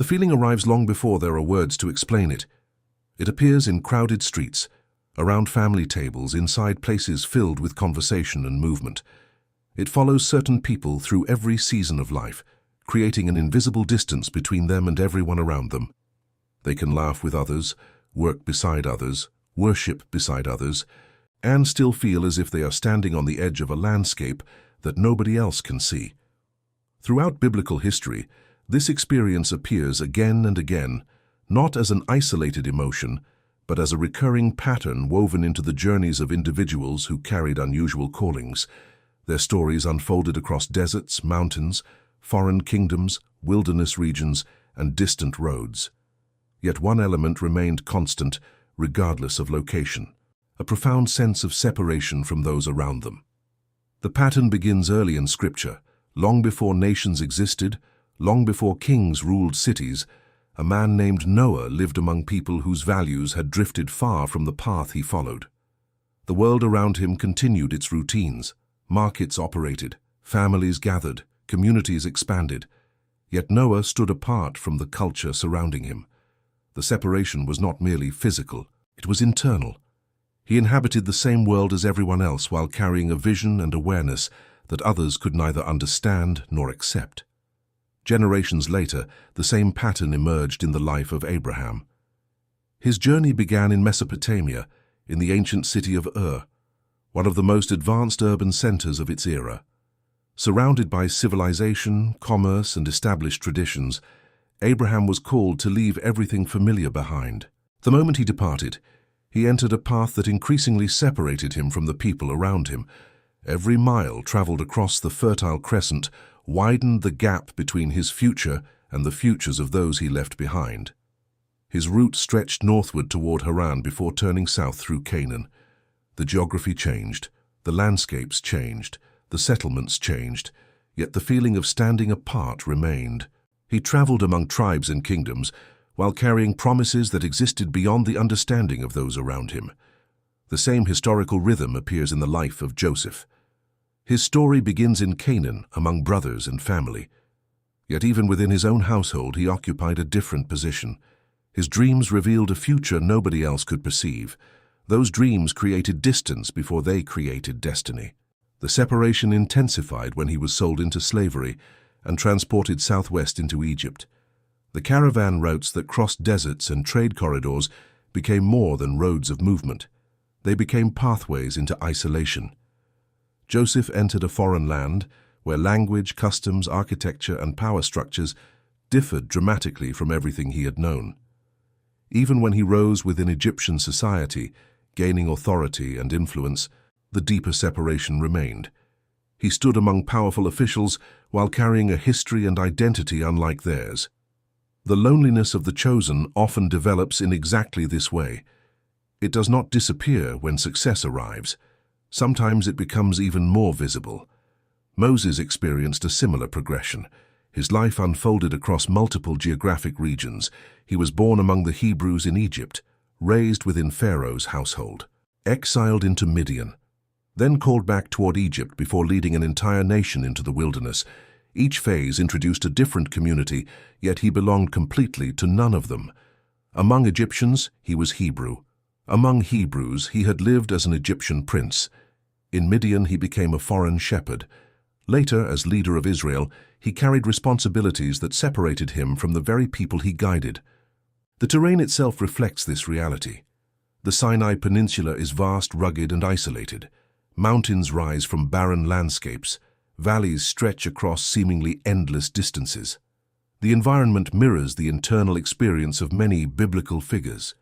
The feeling arrives long before there are words to explain it. It appears in crowded streets, around family tables, inside places filled with conversation and movement. It follows certain people through every season of life, creating an invisible distance between them and everyone around them. They can laugh with others, work beside others, worship beside others, and still feel as if they are standing on the edge of a landscape that nobody else can see. Throughout biblical history, this experience appears again and again, not as an isolated emotion, but as a recurring pattern woven into the journeys of individuals who carried unusual callings. Their stories unfolded across deserts, mountains, foreign kingdoms, wilderness regions, and distant roads. Yet one element remained constant, regardless of location: a profound sense of separation from those around them. The pattern begins early in Scripture. Long before nations existed, long before kings ruled cities, a man named Noah lived among people whose values had drifted far from the path he followed. The world around him continued its routines. Markets operated, families gathered, communities expanded. Yet Noah stood apart from the culture surrounding him. The separation was not merely physical, it was internal. He inhabited the same world as everyone else while carrying a vision and awareness that others could neither understand nor accept. Generations later, the same pattern emerged in the life of Abraham. His journey began in Mesopotamia, in the ancient city of Ur, one of the most advanced urban centers of its era. Surrounded by civilization, commerce, and established traditions, Abraham was called to leave everything familiar behind. The moment he departed, he entered a path that increasingly separated him from the people around him. Every mile traveled across the Fertile Crescent widened the gap between his future and the futures of those he left behind. His route stretched northward toward Haran before turning south through Canaan. The geography changed, the landscapes changed, the settlements changed, yet the feeling of standing apart remained. He traveled among tribes and kingdoms, while carrying promises that existed beyond the understanding of those around him. The same historical rhythm appears in the life of Joseph. His story begins in Canaan, among brothers and family. Yet even within his own household, he occupied a different position. His dreams revealed a future nobody else could perceive. Those dreams created distance before they created destiny. The separation intensified when he was sold into slavery and transported southwest into Egypt. The caravan routes that crossed deserts and trade corridors became more than roads of movement. They became pathways into isolation. Joseph entered a foreign land where language, customs, architecture, and power structures differed dramatically from everything he had known. Even when he rose within Egyptian society, gaining authority and influence, the deeper separation remained. He stood among powerful officials while carrying a history and identity unlike theirs. The loneliness of the chosen often develops in exactly this way. It does not disappear when success arrives. Sometimes it becomes even more visible. Moses experienced a similar progression. His life unfolded across multiple geographic regions. He was born among the Hebrews in Egypt, raised within Pharaoh's household, exiled into Midian, then called back toward Egypt before leading an entire nation into the wilderness. Each phase introduced a different community, yet he belonged completely to none of them. Among Egyptians, he was Hebrew. Among Hebrews, he had lived as an Egyptian prince. In Midian, he became a foreign shepherd. Later, as leader of Israel, he carried responsibilities that separated him from the very people he guided. The terrain itself reflects this reality. The Sinai Peninsula is vast, rugged, and isolated. Mountains rise from barren landscapes. Valleys stretch across seemingly endless distances. The environment mirrors the internal experience of many biblical figures.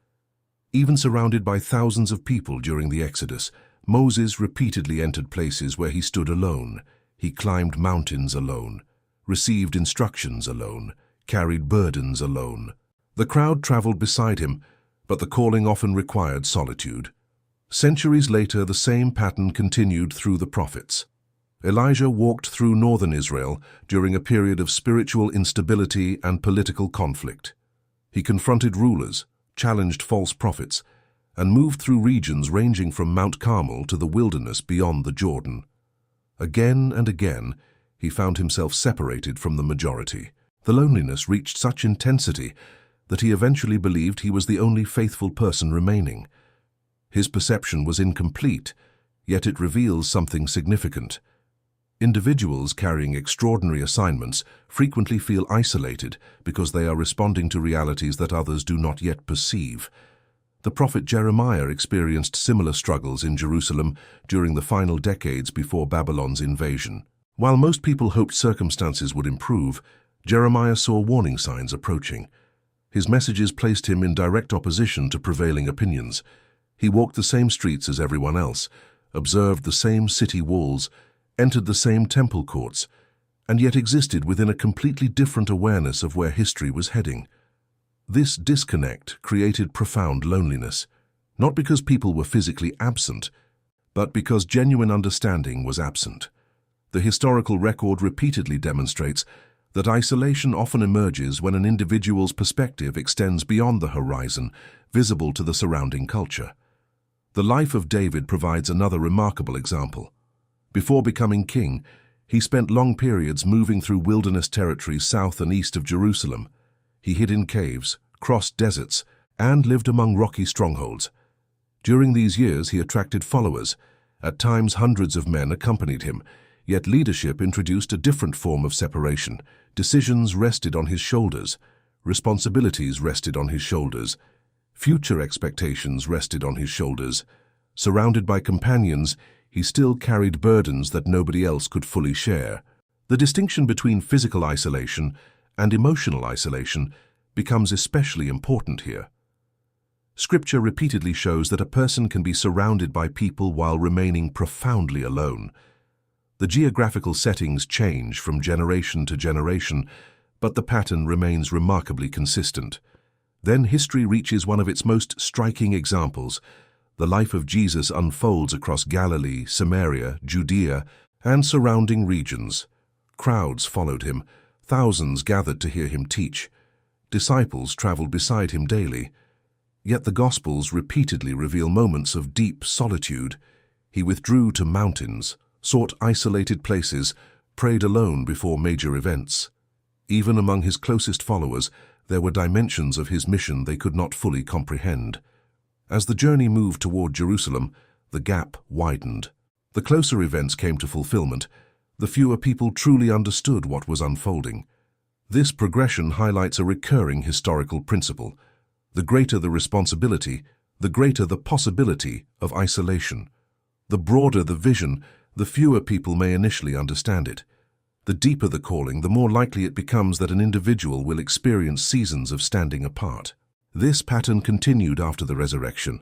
Even surrounded by thousands of people during the Exodus, Moses repeatedly entered places where he stood alone. He climbed mountains alone, received instructions alone, carried burdens alone. The crowd traveled beside him, but the calling often required solitude. Centuries later, the same pattern continued through the prophets. Elijah walked through northern Israel during a period of spiritual instability and political conflict. He confronted rulers, challenged false prophets, and moved through regions ranging from Mount Carmel to the wilderness beyond the Jordan. Again and again, he found himself separated from the majority. The loneliness reached such intensity that he eventually believed he was the only faithful person remaining. His perception was incomplete, yet it reveals something significant. Individuals carrying extraordinary assignments frequently feel isolated because they are responding to realities that others do not yet perceive. The prophet Jeremiah experienced similar struggles in Jerusalem during the final decades before Babylon's invasion. While most people hoped circumstances would improve, Jeremiah saw warning signs approaching. His messages placed him in direct opposition to prevailing opinions. He walked the same streets as everyone else, observed the same city walls, entered the same temple courts, and yet existed within a completely different awareness of where history was heading. This disconnect created profound loneliness, not because people were physically absent, but because genuine understanding was absent. The historical record repeatedly demonstrates that isolation often emerges when an individual's perspective extends beyond the horizon, visible to the surrounding culture. The life of David provides another remarkable example. Before becoming king, he spent long periods moving through wilderness territories south and east of Jerusalem. He hid in caves, crossed deserts, and lived among rocky strongholds. During these years, he attracted followers. At times, hundreds of men accompanied him, yet leadership introduced a different form of separation. Decisions rested on his shoulders. Responsibilities rested on his shoulders. Future expectations rested on his shoulders. Surrounded by companions, he still carried burdens that nobody else could fully share. The distinction between physical isolation and emotional isolation becomes especially important here. Scripture repeatedly shows that a person can be surrounded by people while remaining profoundly alone. The geographical settings change from generation to generation, but the pattern remains remarkably consistent. Then history reaches one of its most striking examples. The life of Jesus unfolds across Galilee, Samaria, Judea, and surrounding regions. Crowds followed him. Thousands gathered to hear him teach. Disciples traveled beside him daily. Yet the Gospels repeatedly reveal moments of deep solitude. He withdrew to mountains, sought isolated places, prayed alone before major events. Even among his closest followers, there were dimensions of his mission they could not fully comprehend. As the journey moved toward Jerusalem, the gap widened. The closer events came to fulfillment, the fewer people truly understood what was unfolding. This progression highlights a recurring historical principle. The greater the responsibility, the greater the possibility of isolation. The broader the vision, the fewer people may initially understand it. The deeper the calling, the more likely it becomes that an individual will experience seasons of standing apart. This pattern continued after the resurrection.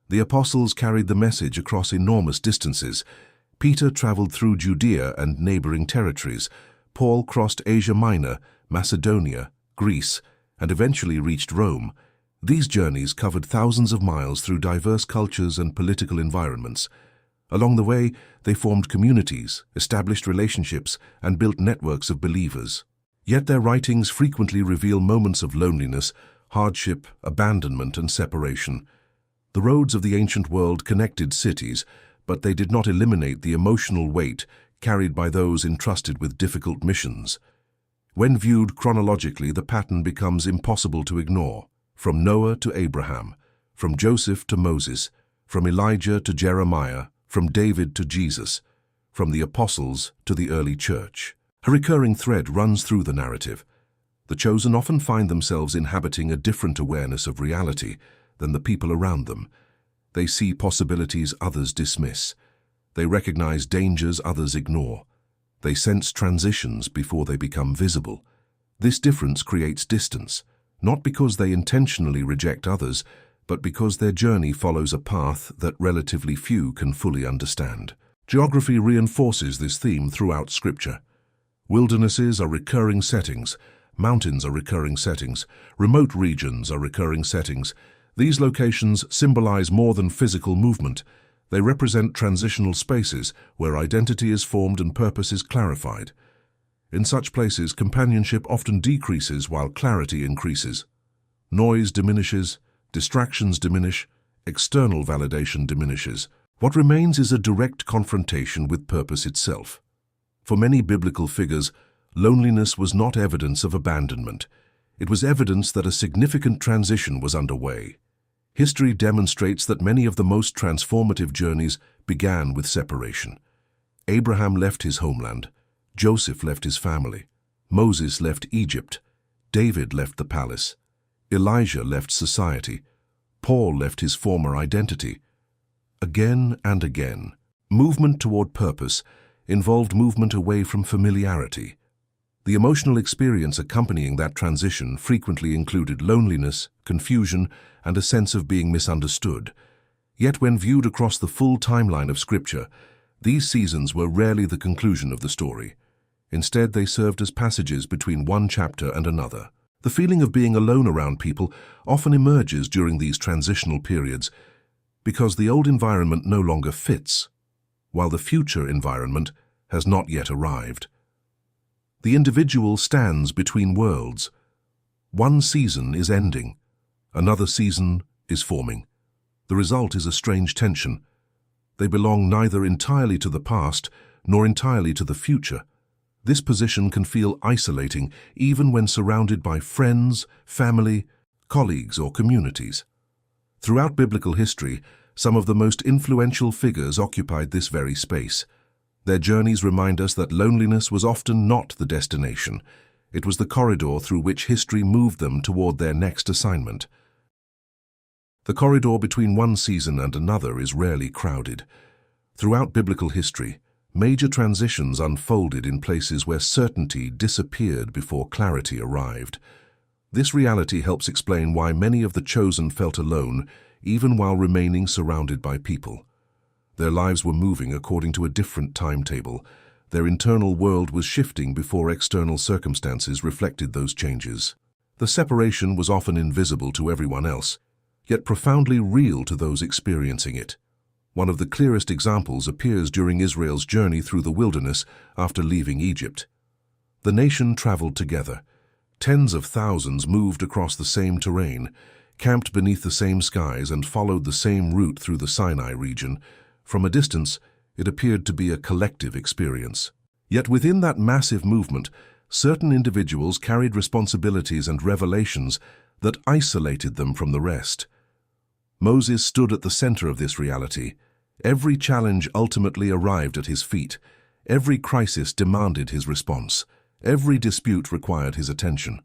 The apostles carried the message across enormous distances. Peter traveled through Judea and neighboring territories. Paul crossed Asia Minor, Macedonia, Greece, and eventually reached Rome. These journeys covered thousands of miles through diverse cultures and political environments. Along the way, they formed communities, established relationships, and built networks of believers. Yet their writings frequently reveal moments of loneliness, hardship, abandonment, and separation. The roads of the ancient world connected cities, but they did not eliminate the emotional weight carried by those entrusted with difficult missions. When viewed chronologically, the pattern becomes impossible to ignore. From Noah to Abraham, from Joseph to Moses, from Elijah to Jeremiah, from David to Jesus, from the apostles to the early church. A recurring thread runs through the narrative. The chosen often find themselves inhabiting a different awareness of reality than the people around them. They see possibilities others dismiss. They recognize dangers others ignore. They sense transitions before they become visible. This difference creates distance, not because they intentionally reject others, but because their journey follows a path that relatively few can fully understand. Geography reinforces this theme throughout Scripture. Wildernesses are recurring settings. Mountains are recurring settings. Remote regions are recurring settings. These locations symbolize more than physical movement. They represent transitional spaces where identity is formed and purpose is clarified. In such places, companionship often decreases while clarity increases. Noise diminishes, distractions diminish, external validation diminishes. What remains is a direct confrontation with purpose itself. For many biblical figures, loneliness was not evidence of abandonment. It was evidence that a significant transition was underway. History demonstrates that many of the most transformative journeys began with separation. Abraham left his homeland. Joseph left his family. Moses left Egypt. David left the palace. Elijah left society. Paul left his former identity. Again and again, movement toward purpose involved movement away from familiarity. The emotional experience accompanying that transition frequently included loneliness, confusion, and a sense of being misunderstood. Yet when viewed across the full timeline of Scripture, these seasons were rarely the conclusion of the story. Instead, they served as passages between one chapter and another. The feeling of being alone around people often emerges during these transitional periods because the old environment no longer fits, while the future environment has not yet arrived. The individual stands between worlds. One season is ending, another season is forming. The result is a strange tension. They belong neither entirely to the past nor entirely to the future. This position can feel isolating even when surrounded by friends, family, colleagues, or communities. Throughout biblical history, some of the most influential figures occupied this very space. Their journeys remind us that loneliness was often not the destination. It was the corridor through which history moved them toward their next assignment. The corridor between one season and another is rarely crowded. Throughout biblical history, major transitions unfolded in places where certainty disappeared before clarity arrived. This reality helps explain why many of the chosen felt alone, even while remaining surrounded by people. Their lives were moving according to a different timetable. Their internal world was shifting before external circumstances reflected those changes. The separation was often invisible to everyone else, yet profoundly real to those experiencing it. One of the clearest examples appears during Israel's journey through the wilderness after leaving Egypt. The nation traveled together. Tens of thousands moved across the same terrain, camped beneath the same skies, and followed the same route through the Sinai region. From a distance, it appeared to be a collective experience. Yet within that massive movement, certain individuals carried responsibilities and revelations that isolated them from the rest. Moses stood at the center of this reality. Every challenge ultimately arrived at his feet. Every crisis demanded his response. Every dispute required his attention.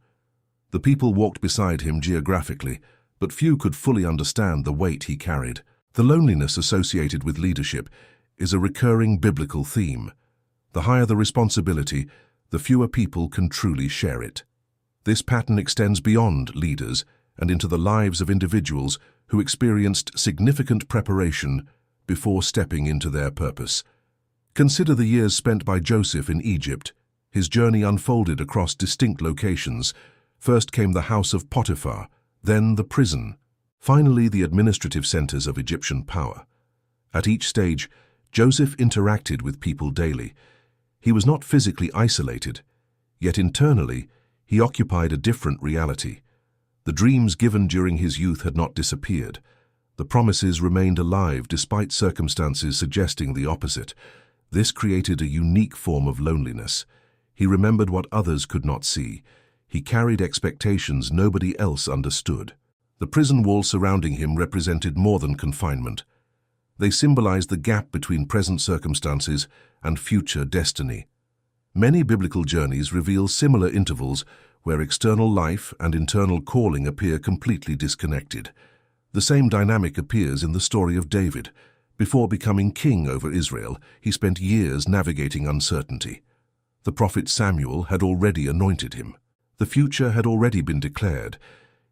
The people walked beside him geographically, but few could fully understand the weight he carried. The loneliness associated with leadership is a recurring biblical theme. The higher the responsibility, the fewer people can truly share it. This pattern extends beyond leaders and into the lives of individuals who experienced significant preparation before stepping into their purpose. Consider the years spent by Joseph in Egypt. His journey unfolded across distinct locations. First came the house of Potiphar, then the prison, finally the administrative centers of Egyptian power. At each stage, Joseph interacted with people daily. He was not physically isolated, yet internally, he occupied a different reality. The dreams given during his youth had not disappeared. The promises remained alive despite circumstances suggesting the opposite. This created a unique form of loneliness. He remembered what others could not see. He carried expectations nobody else understood. The prison walls surrounding him represented more than confinement. They symbolized the gap between present circumstances and future destiny. Many biblical journeys reveal similar intervals where external life and internal calling appear completely disconnected. The same dynamic appears in the story of David. Before becoming king over Israel, he spent years navigating uncertainty. The prophet Samuel had already anointed him. The future had already been declared,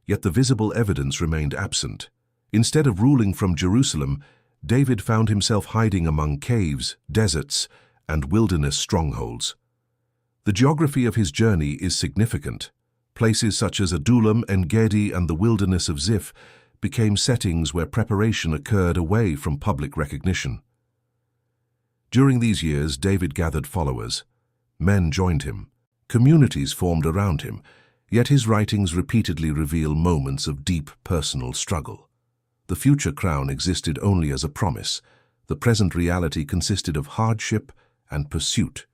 yet the visible evidence remained absent. Instead of ruling from Jerusalem, David found himself hiding among caves, deserts, and wilderness strongholds. The geography of his journey is significant. Places such as Adullam, En-Gedi, and the wilderness of Ziph became settings where preparation occurred away from public recognition. During these years, David gathered followers. Men joined him. Communities formed around him, yet his writings repeatedly reveal moments of deep personal struggle. The future crown existed only as a promise. The present reality consisted of hardship and pursuit.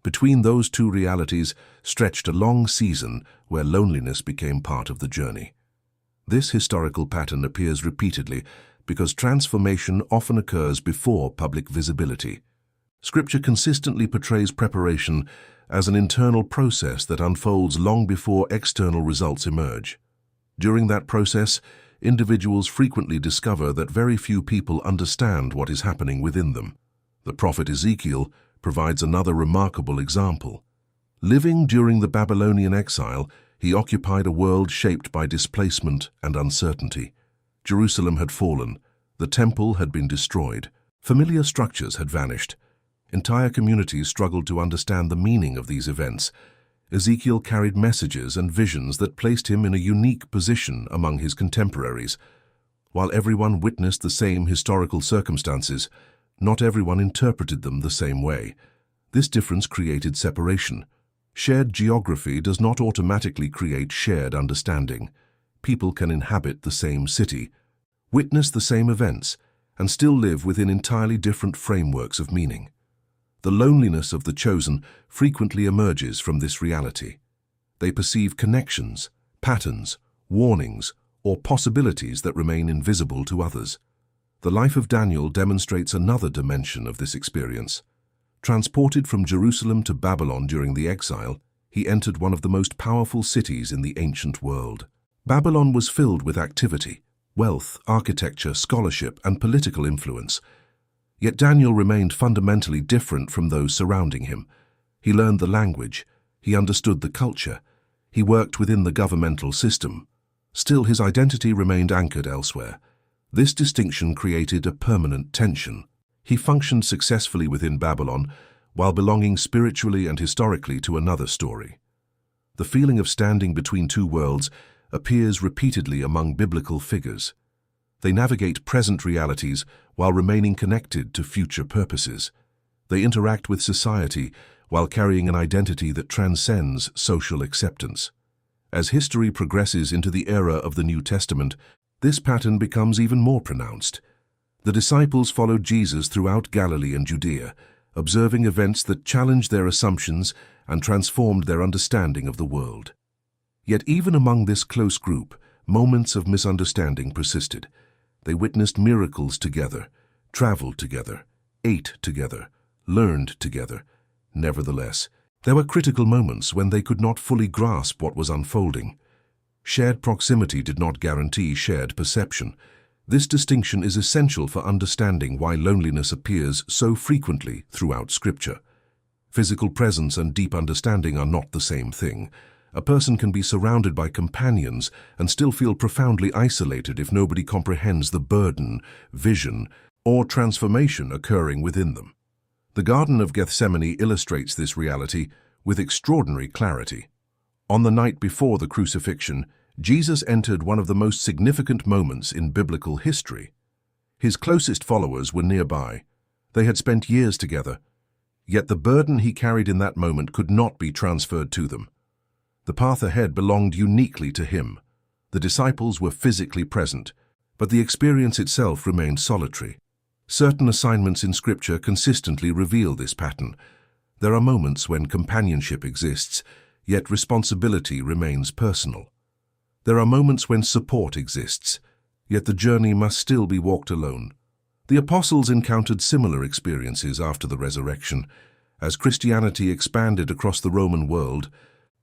Between those two realities stretched a long season where loneliness became part of the journey. This historical pattern appears repeatedly because transformation often occurs before public visibility. Scripture consistently portrays preparation as an internal process that unfolds long before external results emerge. During that process, individuals frequently discover that very few people understand what is happening within them. The prophet Ezekiel provides another remarkable example. Living during the Babylonian exile, he occupied a world shaped by displacement and uncertainty. Jerusalem had fallen, the temple had been destroyed, familiar structures had vanished. Entire communities struggled to understand the meaning of these events. Ezekiel carried messages and visions that placed him in a unique position among his contemporaries. While everyone witnessed the same historical circumstances, not everyone interpreted them the same way. This difference created separation. Shared geography does not automatically create shared understanding. People can inhabit the same city, witness the same events, and still live within entirely different frameworks of meaning. The loneliness of the chosen frequently emerges from this reality. They perceive connections, patterns, warnings, or possibilities that remain invisible to others. The life of Daniel demonstrates another dimension of this experience. Transported from Jerusalem to Babylon during the exile, he entered one of the most powerful cities in the ancient world. Babylon was filled with activity, wealth, architecture, scholarship, and political influence. Yet Daniel remained fundamentally different from those surrounding him. He learned the language, he understood the culture, he worked within the governmental system. Still, his identity remained anchored elsewhere. This distinction created a permanent tension. He functioned successfully within Babylon, while belonging spiritually and historically to another story. The feeling of standing between two worlds appears repeatedly among biblical figures. They navigate present realities while remaining connected to future purposes. They interact with society while carrying an identity that transcends social acceptance. As history progresses into the era of the New Testament, this pattern becomes even more pronounced. The disciples followed Jesus throughout Galilee and Judea, observing events that challenged their assumptions and transformed their understanding of the world. Yet even among this close group, moments of misunderstanding persisted. They witnessed miracles together, traveled together, ate together, learned together. Nevertheless, there were critical moments when they could not fully grasp what was unfolding. Shared proximity did not guarantee shared perception. This distinction is essential for understanding why loneliness appears so frequently throughout Scripture. Physical presence and deep understanding are not the same thing. A person can be surrounded by companions and still feel profoundly isolated if nobody comprehends the burden, vision, or transformation occurring within them. The Garden of Gethsemane illustrates this reality with extraordinary clarity. On the night before the crucifixion, Jesus entered one of the most significant moments in biblical history. His closest followers were nearby. They had spent years together. Yet the burden he carried in that moment could not be transferred to them. The path ahead belonged uniquely to him. The disciples were physically present, but the experience itself remained solitary. Certain assignments in Scripture consistently reveal this pattern. There are moments when companionship exists, yet responsibility remains personal. There are moments when support exists, yet the journey must still be walked alone. The apostles encountered similar experiences after the resurrection. As Christianity expanded across the Roman world,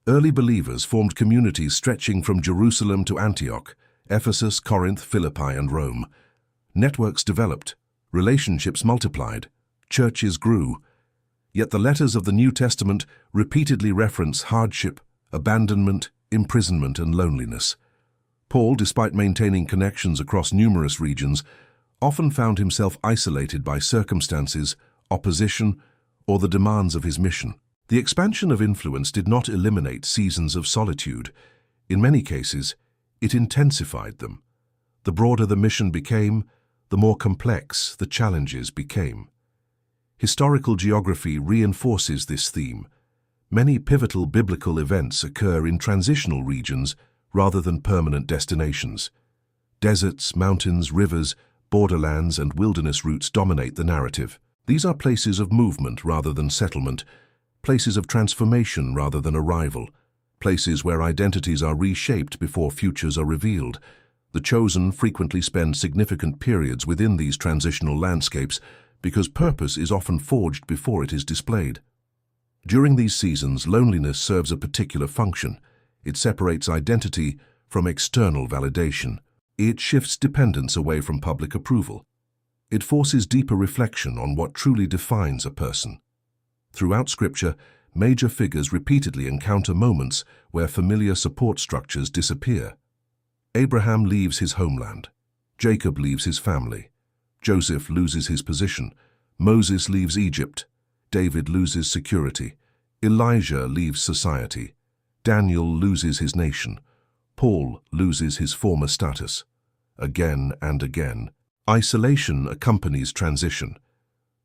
early believers formed communities stretching from Jerusalem to Antioch, Ephesus, Corinth, Philippi, and Rome. Networks developed, relationships multiplied, churches grew. Yet the letters of the New Testament repeatedly reference hardship, abandonment, imprisonment, and loneliness. Paul, despite maintaining connections across numerous regions, often found himself isolated by circumstances, opposition, or the demands of his mission. The expansion of influence did not eliminate seasons of solitude. In many cases, it intensified them. The broader the mission became, the more complex the challenges became. Historical geography reinforces this theme. Many pivotal biblical events occur in transitional regions rather than permanent destinations. Deserts, mountains, rivers, borderlands, and wilderness routes dominate the narrative. These are places of movement rather than settlement, places of transformation rather than arrival, places where identities are reshaped before futures are revealed. The chosen frequently spend significant periods within these transitional landscapes because purpose is often forged before it is displayed. During these seasons, loneliness serves a particular function. It separates identity from external validation. It shifts dependence away from public approval. It forces deeper reflection on what truly defines a person. Throughout Scripture, major figures repeatedly encounter moments where familiar support structures disappear. Abraham leaves his homeland. Jacob leaves his family. Joseph loses his position. Moses leaves Egypt. David loses security. Elijah leaves society. Daniel loses his nation. Paul loses his former status. Again and again, isolation accompanies transition.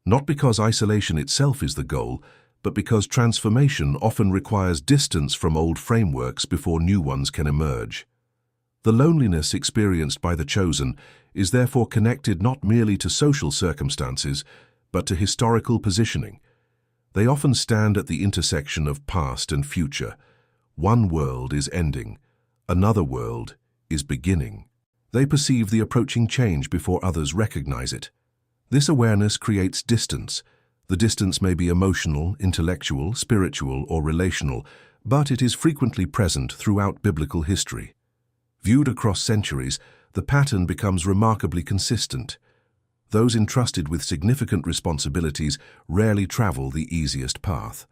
Not because isolation itself is the goal, but because transformation often requires distance from old frameworks before new ones can emerge. The loneliness experienced by the chosen is therefore connected not merely to social circumstances, but to historical positioning. They often stand at the intersection of past and future. One world is ending, another world is beginning. They perceive the approaching change before others recognize it. This awareness creates distance. The distance may be emotional, intellectual, spiritual, or relational, but it is frequently present throughout biblical history. Viewed across centuries, the pattern becomes remarkably consistent. Those entrusted with significant responsibilities rarely travel the easiest path.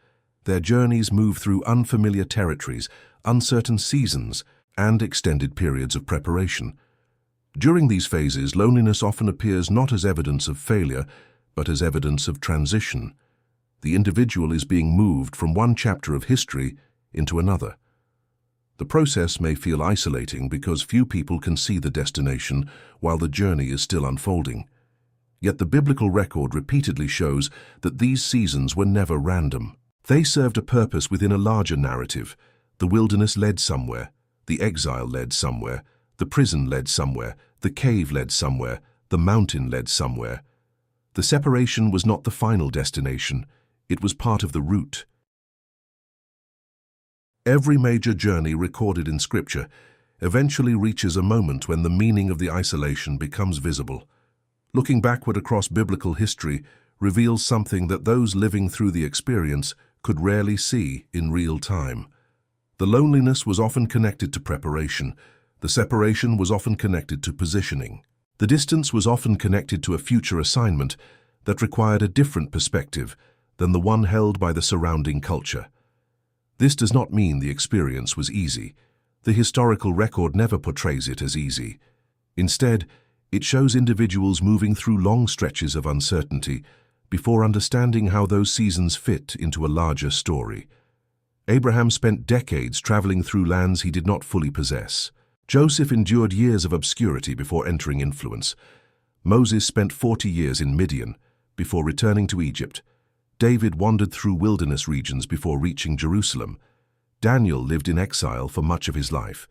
Their journeys move through unfamiliar territories, uncertain seasons, and extended periods of preparation. During these phases, loneliness often appears not as evidence of failure, but as evidence of transition. The individual is being moved from one chapter of history into another. The process may feel isolating because few people can see the destination while the journey is still unfolding. Yet the biblical record repeatedly shows that these seasons were never random. They served a purpose within a larger narrative. The wilderness led somewhere, the exile led somewhere, the prison led somewhere, the cave led somewhere, the mountain led somewhere. The separation was not the final destination, it was part of the route. Every major journey recorded in Scripture eventually reaches a moment when the meaning of the isolation becomes visible. Looking backward across biblical history reveals something that those living through the experience could rarely see in real time. The loneliness was often connected to preparation. The separation was often connected to positioning. The distance was often connected to a future assignment that required a different perspective than the one held by the surrounding culture. This does not mean the experience was easy. The historical record never portrays it as easy. Instead, it shows individuals moving through long stretches of uncertainty before understanding how those seasons fit into a larger story. Abraham spent decades traveling through lands he did not fully possess. Joseph endured years of obscurity before entering influence. Moses spent 40 years in Midian before returning to Egypt. David wandered through wilderness regions before reaching Jerusalem. Daniel lived in exile for much of his life.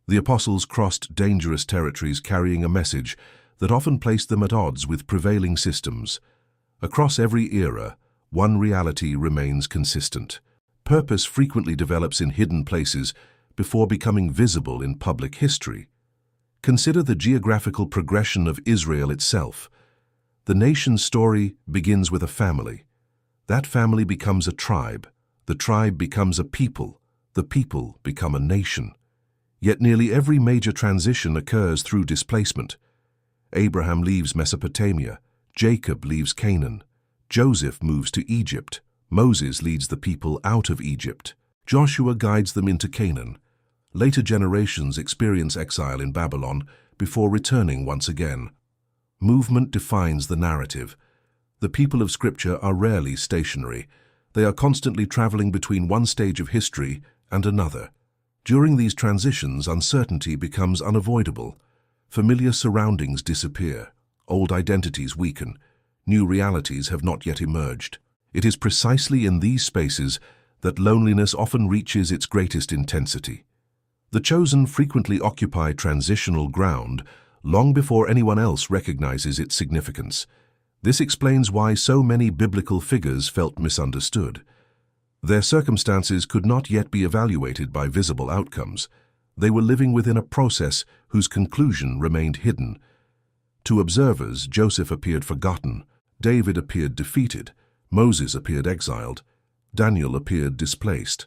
The apostles crossed dangerous territories carrying a message that often placed them at odds with prevailing systems. Across every era, one reality remains consistent. Purpose frequently develops in hidden places before becoming visible in public history. Consider the geographical progression of Israel itself. The nation's story begins with a family. That family becomes a tribe. The tribe becomes a people. The people become a nation. Yet nearly every major transition occurs through displacement. Abraham leaves Mesopotamia. Jacob leaves Canaan. Joseph moves to Egypt. Moses leads the people out of Egypt. Joshua guides them into Canaan. Later generations experience exile in Babylon before returning once again. Movement defines the narrative. The people of Scripture are rarely stationary. They are constantly traveling between one stage of history and another. During these transitions, uncertainty becomes unavoidable. Familiar surroundings disappear. Old identities weaken. New realities have not yet emerged. It is precisely in these spaces that loneliness often reaches its greatest intensity. The chosen frequently occupy transitional ground long before anyone else recognizes its significance. This explains why so many biblical figures felt misunderstood. Their circumstances could not yet be evaluated by visible outcomes. They were living within a process whose conclusion remained hidden. To observers, Joseph appeared forgotten, David appeared defeated, Moses appeared exiled, Daniel appeared displaced.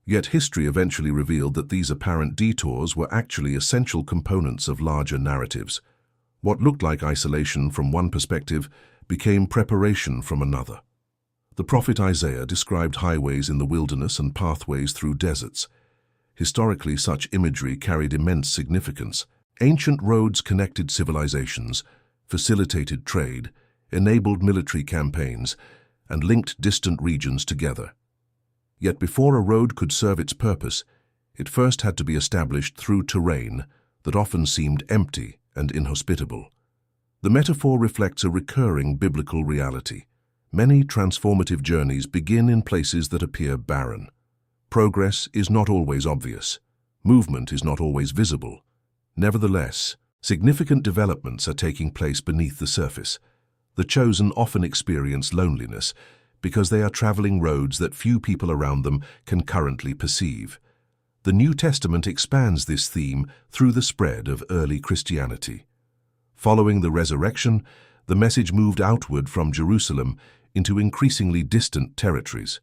Yet history eventually revealed that these apparent detours were actually essential components of larger narratives. What looked like isolation from one perspective became preparation from another. The prophet Isaiah described highways in the wilderness and pathways through deserts. Historically, such imagery carried immense significance. Ancient roads connected civilizations, facilitated trade, enabled military campaigns, and linked distant regions together. Yet before a road could serve its purpose, it first had to be established through terrain that often seemed empty and inhospitable. The metaphor reflects a recurring biblical reality. Many transformative journeys begin in places that appear barren. Progress is not always obvious. Movement is not always visible. Nevertheless, significant developments are taking place beneath the surface. The chosen often experience loneliness because they are traveling roads that few people around them can currently perceive. The New Testament expands this theme through the spread of early Christianity. Following the resurrection, the message moved outward from Jerusalem into increasingly distant territories.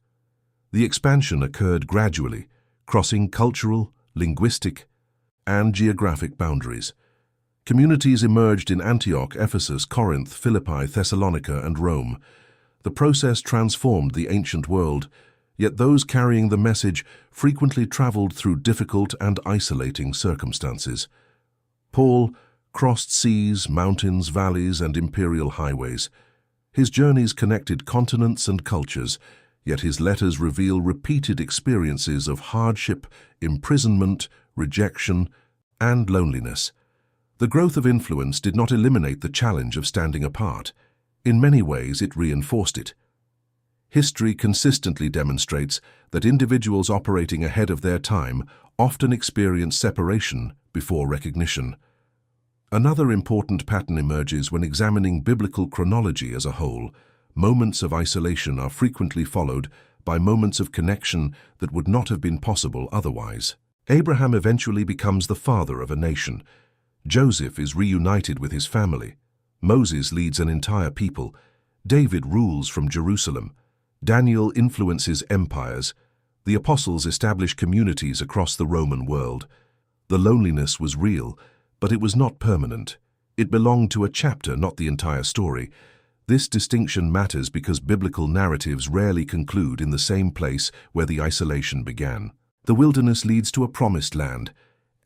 The expansion occurred gradually, crossing cultural, linguistic, and geographic boundaries. Communities emerged in Antioch, Ephesus, Corinth, Philippi, Thessalonica, and Rome. The process transformed the ancient world, yet those carrying the message frequently traveled through difficult and isolating circumstances. Paul crossed seas, mountains, valleys, and imperial highways. His journeys connected continents and cultures, yet his letters reveal repeated experiences of hardship, imprisonment, rejection, and loneliness. The growth of influence did not eliminate the challenge of standing apart. In many ways, it reinforced it. History consistently demonstrates that individuals operating ahead of their time often experience separation before recognition. Another important pattern emerges when examining biblical chronology as a whole. Moments of isolation are frequently followed by moments of connection that would not have been possible otherwise. Abraham eventually becomes the father of a nation. Joseph is reunited with his family. Moses leads an entire people. David rules from Jerusalem. Daniel influences empires. The apostles establish communities across the Roman world. The loneliness was real, but it was not permanent. It belonged to a chapter, not the entire story. This distinction matters because biblical narratives rarely conclude in the same place where the isolation began. The wilderness leads to a promised land.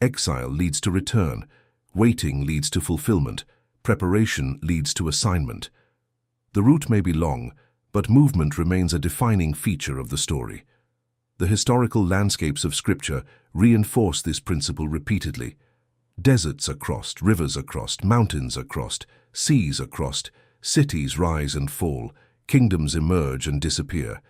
Exile leads to return. Waiting leads to fulfillment. Preparation leads to assignment. The route may be long, but movement remains a defining feature of the story. The historical landscapes of Scripture reinforce this principle repeatedly. Deserts are crossed, rivers are crossed, mountains are crossed, seas are crossed, cities rise and fall, kingdoms emerge and disappear.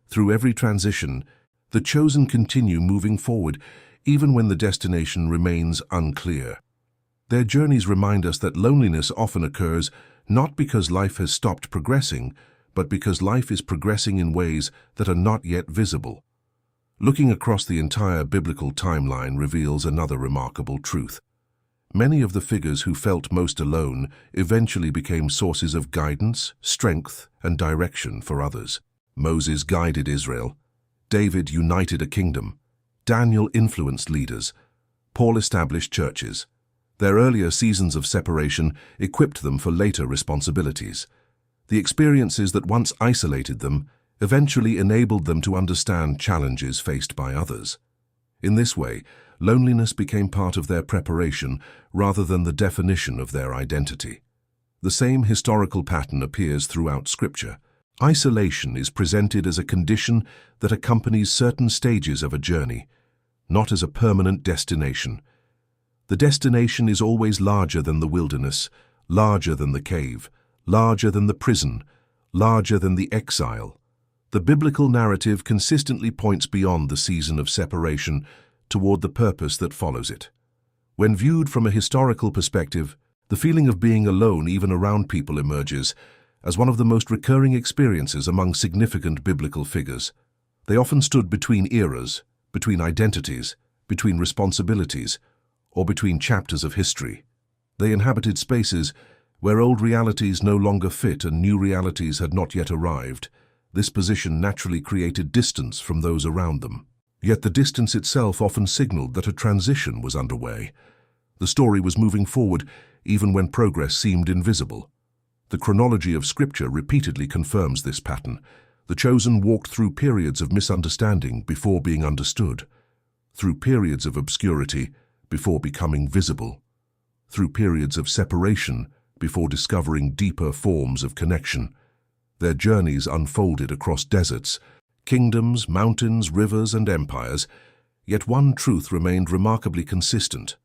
Through every transition, the chosen continue moving forward, even when the destination remains unclear. Their journeys remind us that loneliness often occurs not because life has stopped progressing, but because life is progressing in ways that are not yet visible. Looking across the entire biblical timeline reveals another remarkable truth. Many of the figures who felt most alone eventually became sources of guidance, strength, and direction for others. Moses guided Israel. David united a kingdom. Daniel influenced leaders. Paul established churches. Their earlier seasons of separation equipped them for later responsibilities. The experiences that once isolated them eventually enabled them to understand challenges faced by others. In this way, loneliness became part of their preparation rather than the definition of their identity. The same historical pattern appears throughout Scripture. Isolation is presented as a condition that accompanies certain stages of a journey, not as a permanent destination. The destination is always larger than the wilderness, larger than the cave, larger than the prison, larger than the exile. The biblical narrative consistently points beyond the season of separation toward the purpose that follows it. When viewed from a historical perspective, the feeling of being alone even around people emerges as one of the most recurring experiences among significant biblical figures. They often stood between eras, between identities, between responsibilities, or between chapters of history. They inhabited spaces where old realities no longer fit and new realities had not yet arrived. This position naturally created distance from those around them. Yet the distance itself often signaled that a transition was underway. The story was moving forward even when progress seemed invisible. The chronology of Scripture repeatedly confirms this pattern. The chosen walked through periods of misunderstanding before being understood, through periods of obscurity before becoming visible, through periods of separation before discovering deeper forms of connection. Their journeys unfolded across deserts, kingdoms, mountains, rivers, and empires, yet one truth remained remarkably consistent.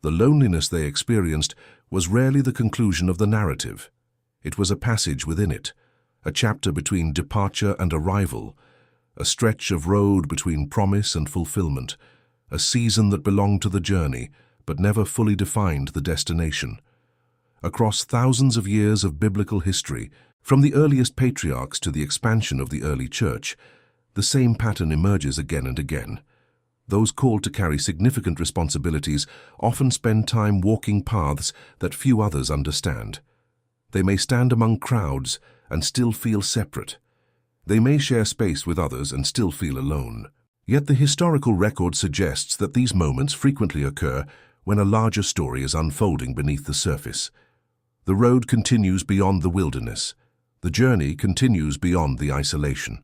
The loneliness they experienced was rarely the conclusion of the narrative. It was a passage within it, a chapter between departure and arrival, a stretch of road between promise and fulfillment, a season that belonged to the journey but never fully defined the destination. Across thousands of years of biblical history, from the earliest patriarchs to the expansion of the early church, the same pattern emerges again and again. Those called to carry significant responsibilities often spend time walking paths that few others understand. They may stand among crowds and still feel separate. They may share space with others and still feel alone. Yet the historical record suggests that these moments frequently occur when a larger story is unfolding beneath the surface. The road continues beyond the wilderness. The journey continues beyond the isolation.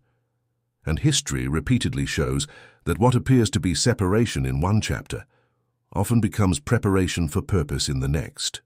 And history repeatedly shows that what appears to be separation in one chapter often becomes preparation for purpose in the next.